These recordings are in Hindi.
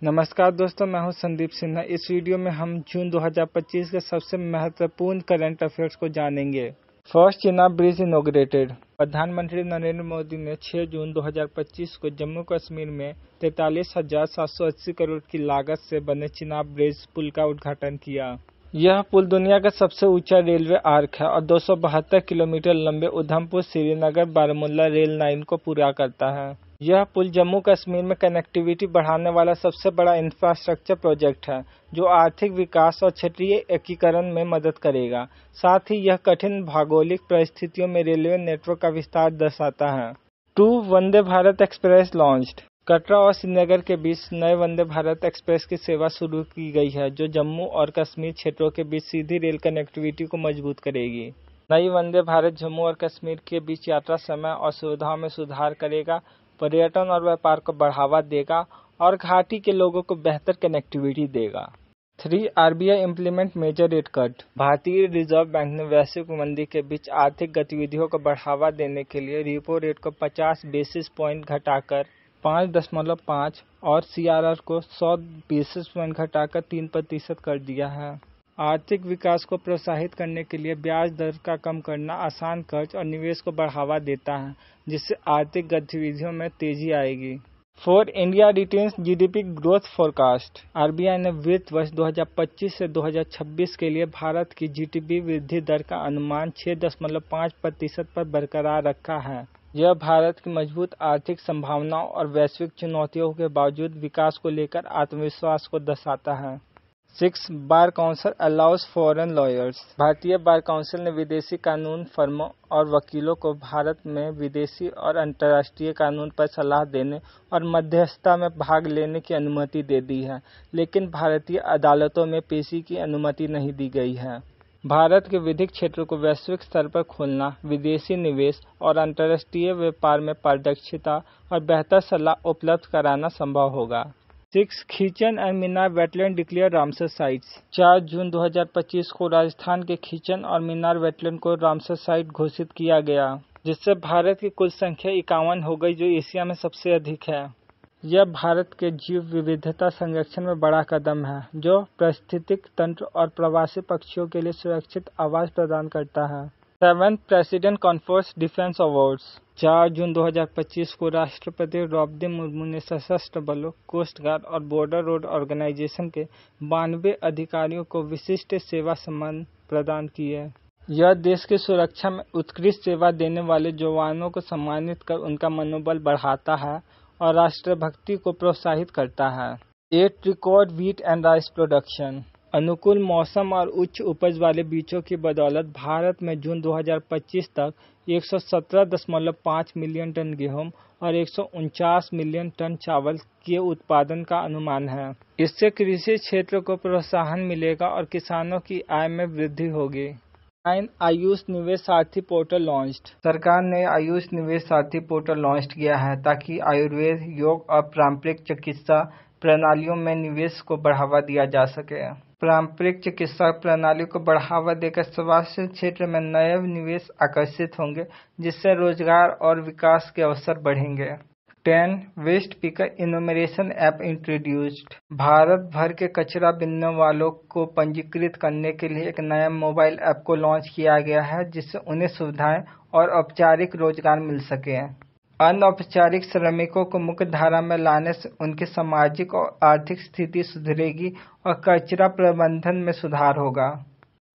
नमस्कार दोस्तों, मैं हूं संदीप सिन्हा। इस वीडियो में हम जून 2025 के सबसे महत्वपूर्ण करंट अफेयर्स को जानेंगे। First, Chenab bridge inaugurated. प्रधानमंत्री नरेंद्र मोदी ने 6 जून 2025 को जम्मू कश्मीर में 43,780 करोड़ की लागत से बने चिनाब ब्रिज पुल का उद्घाटन किया। यह पुल दुनिया का सबसे ऊंचा रेलवे आर्क है और 272 किलोमीटर लंबे उधमपुर श्रीनगर बारामूला रेल लाइन को पूरा करता है। यह पुल जम्मू कश्मीर में कनेक्टिविटी बढ़ाने वाला सबसे बड़ा इंफ्रास्ट्रक्चर प्रोजेक्ट है, जो आर्थिक विकास और क्षेत्रीय एकीकरण में मदद करेगा। साथ ही यह कठिन भौगोलिक परिस्थितियों में रेलवे नेटवर्क का विस्तार दर्शाता है। 2. Vande Bharat express launched. कटरा और श्रीनगर के बीच नए वंदे भारत एक्सप्रेस की सेवा शुरू की गई है, जो जम्मू और कश्मीर क्षेत्रों के बीच सीधी रेल कनेक्टिविटी को मजबूत करेगी। नई वंदे भारत जम्मू और कश्मीर के बीच यात्रा समय और सुविधाओं में सुधार करेगा, पर्यटन और व्यापार को बढ़ावा देगा और घाटी के लोगों को बेहतर कनेक्टिविटी देगा। 3. RBI implement major rate cut. भारतीय रिजर्व बैंक ने वैश्विक मंदी के बीच आर्थिक गतिविधियों को बढ़ावा देने के लिए रेपो रेट को 50 बेसिस पॉइंट घटाकर 5.5 और सीआरआर को 100 बेसिस पॉइंट घटाकर 3% कर दिया है। आर्थिक विकास को प्रोत्साहित करने के लिए ब्याज दर का कम करना आसान कर्ज और निवेश को बढ़ावा देता है, जिससे आर्थिक गतिविधियों में तेजी आएगी। 4. India retains GDP growth forecast. RBI ने वित्त वर्ष 2025 से 2026 के लिए भारत की जीडीपी वृद्धि दर का अनुमान 6.5% पर बरकरार रखा है। यह भारत की मजबूत आर्थिक संभावनाओं और वैश्विक चुनौतियों के बावजूद विकास को लेकर आत्मविश्वास को दर्शाता है। 6. Bar council allows foreign lawyers. भारतीय बार काउंसिल ने विदेशी कानून फर्मों और वकीलों को भारत में विदेशी और अंतर्राष्ट्रीय कानून पर सलाह देने और मध्यस्थता में भाग लेने की अनुमति दे दी है, लेकिन भारतीय अदालतों में पेशी की अनुमति नहीं दी गई है। भारत के विधिक क्षेत्र को वैश्विक स्तर पर खोलना, विदेशी निवेश और अंतर्राष्ट्रीय व्यापार में पारदर्शिता और बेहतर सलाह उपलब्ध कराना संभव होगा। 6. Khichan and Minar wetland declare Ramsar sites. 4 जून 2025 को राजस्थान के खीचन और मिनार वेटलैंड को रामसर साइट घोषित किया गया, जिससे भारत की कुल संख्या 51 हो गई, जो एशिया में सबसे अधिक है। यह भारत के जैव विविधता संरक्षण में बड़ा कदम है, जो पारिस्थितिक तंत्र और प्रवासी पक्षियों के लिए सुरक्षित आवास प्रदान करता है। 7. President confers defence awards. 4 जून 2025 को राष्ट्रपति द्रौपदी मुर्मू ने सशस्त्र बलों, कोस्ट गार्ड और बॉर्डर रोड ऑर्गेनाइजेशन के 92 अधिकारियों को विशिष्ट सेवा सम्मान प्रदान किए। यह देश की सुरक्षा में उत्कृष्ट सेवा देने वाले जवानों को सम्मानित कर उनका मनोबल बढ़ाता है और राष्ट्रभक्ति को प्रोत्साहित करता है। 8. Record wheat and rice production. अनुकूल मौसम और उच्च उपज वाले बीजों की बदौलत भारत में जून 2025 तक 117.5 मिलियन टन गेहूं और 149 मिलियन टन चावल के उत्पादन का अनुमान है। इससे कृषि क्षेत्र को प्रोत्साहन मिलेगा और किसानों की आय में वृद्धि होगी। 9. आयुष निवेश सारथी पोर्टल लॉन्च्ड। सरकार ने आयुष निवेश सारथी पोर्टल लॉन्च किया है, ताकि आयुर्वेद, योग और पारंपरिक चिकित्सा प्रणालियों में निवेश को बढ़ावा दिया जा सके। पारंपरिक चिकित्सा प्रणाली को बढ़ावा देकर स्वास्थ्य क्षेत्र में नए निवेश आकर्षित होंगे, जिससे रोजगार और विकास के अवसर बढ़ेंगे। 10. Waste picker enumeration app introduced. Bharat भर के कचरा बीनने वालों को पंजीकृत करने के लिए एक नया मोबाइल ऐप को लॉन्च किया गया है, जिससे उन्हें सुविधाएं और औपचारिक रोजगार मिल सके। अनौपचारिक श्रमिकों को मुख्य धारा में लाने से उनकी सामाजिक और आर्थिक स्थिति सुधरेगी और कचरा प्रबंधन में सुधार होगा।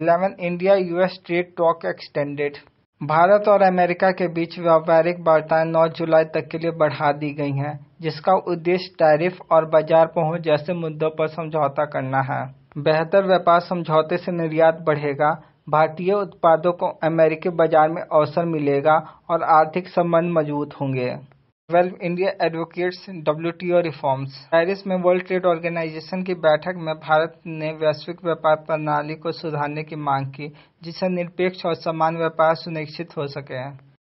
11. India US trade talk extended. Bharat और अमेरिका के बीच व्यापारिक वार्ताएं 9 जुलाई तक के लिए बढ़ा दी गई हैं, जिसका उद्देश्य टैरिफ और बाजार पहुंच जैसे मुद्दों पर समझौता करना है। बेहतर व्यापार समझौते से निर्यात बढ़ेगा, भारतीय उत्पादों को अमेरिकी बाजार में अवसर मिलेगा और आर्थिक संबंध मजबूत होंगे। 12. India advocates WTO reforms. Paris में वर्ल्ड ट्रेड ऑर्गेनाइजेशन की बैठक में भारत ने वैश्विक व्यापार प्रणाली को सुधारने की मांग की, जिससे निरपेक्ष और समान व्यापार सुनिश्चित हो सके।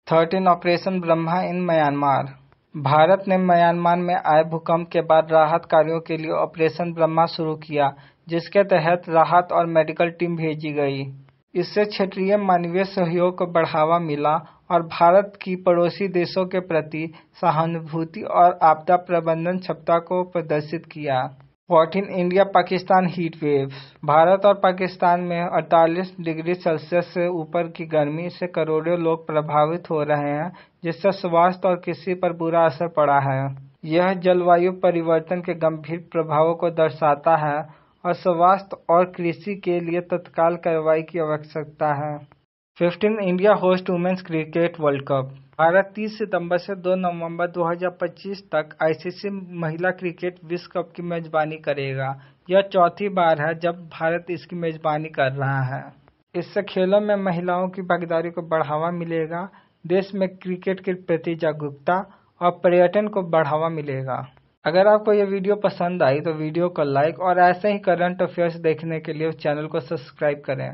13. Operation Brahma in Myanmar. Bharat ने म्यांमार में आए भूकंप के बाद राहत कार्यों के लिए ऑपरेशन ब्रह्मा शुरू किया, जिसके तहत राहत और मेडिकल टीम भेजी गई। इससे क्षेत्रीय मानवीय सहयोग को बढ़ावा मिला और भारत की पड़ोसी देशों के प्रति सहानुभूति और आपदा प्रबंधन क्षमता को प्रदर्शित किया। 14 India Pakistan heat waves. Bharat और पाकिस्तान में 48 डिग्री सेल्सियस से ऊपर की गर्मी से करोड़ों लोग प्रभावित हो रहे हैं, जिससे स्वास्थ्य और कृषि पर बुरा असर पड़ा है। यह जलवायु परिवर्तन के गंभीर प्रभावों को दर्शाता है और स्वास्थ्य और कृषि के लिए तत्काल कार्रवाई की आवश्यकता है। 15 India host women's cricket world cup. Bharat 30 सितंबर से 2 नवंबर 2025 तक आईसीसी महिला क्रिकेट विश्व कप की मेजबानी करेगा। यह चौथी बार है जब भारत इसकी मेजबानी कर रहा है। इससे खेलों में महिलाओं की भागीदारी को बढ़ावा मिलेगा, देश में क्रिकेट के प्रति जागरूकता और पर्यटन को बढ़ावा मिलेगा। अगर आपको यह वीडियो पसंद आई तो वीडियो को लाइक और ऐसे ही करंट अफेयर्स देखने के लिए चैनल को सब्सक्राइब करें।